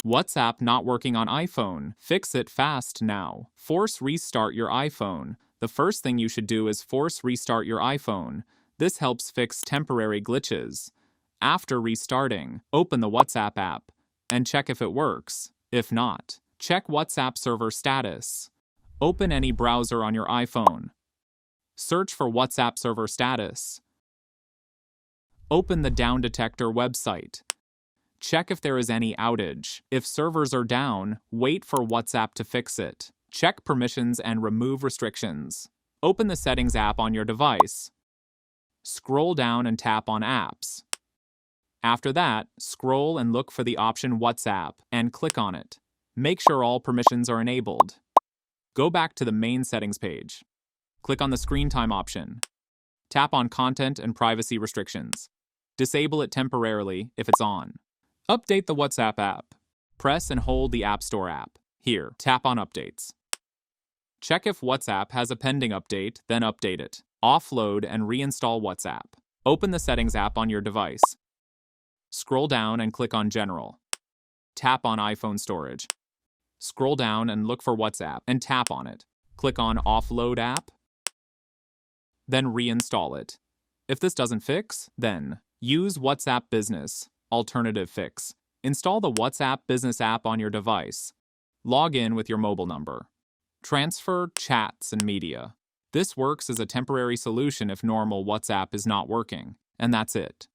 WhatsApp not working on iPhone. Fix it fast now. Force restart your iPhone. The first thing you should do is force restart your iPhone. This helps fix temporary glitches. After restarting, open the WhatsApp app and check if it works. If not, check WhatsApp server status. Open any browser on your iPhone. Search for WhatsApp server status. Open the Down Detector website. Check if there is any outage. If servers are down, wait for WhatsApp to fix it. Check permissions and remove restrictions. Open the Settings app on your device. Scroll down and tap on Apps. After that, scroll and look for the option WhatsApp and click on it. Make sure all permissions are enabled. Go back to the main settings page. Click on the Screen Time option. Tap on Content and Privacy Restrictions. Disable it temporarily if it's on. Update the WhatsApp app. Press and hold the App Store app. Here, tap on Updates. Check if WhatsApp has a pending update, then update it. Offload and reinstall WhatsApp. Open the Settings app on your device. Scroll down and click on General. Tap on iPhone Storage. Scroll down and look for WhatsApp and tap on it. Click on Offload app. Then reinstall it. If this doesn't fix, then use WhatsApp Business. Alternative fix. Install the WhatsApp Business app on your device. Log in with your mobile number. Transfer chats and media. This works as a temporary solution if normal WhatsApp is not working, and that's it.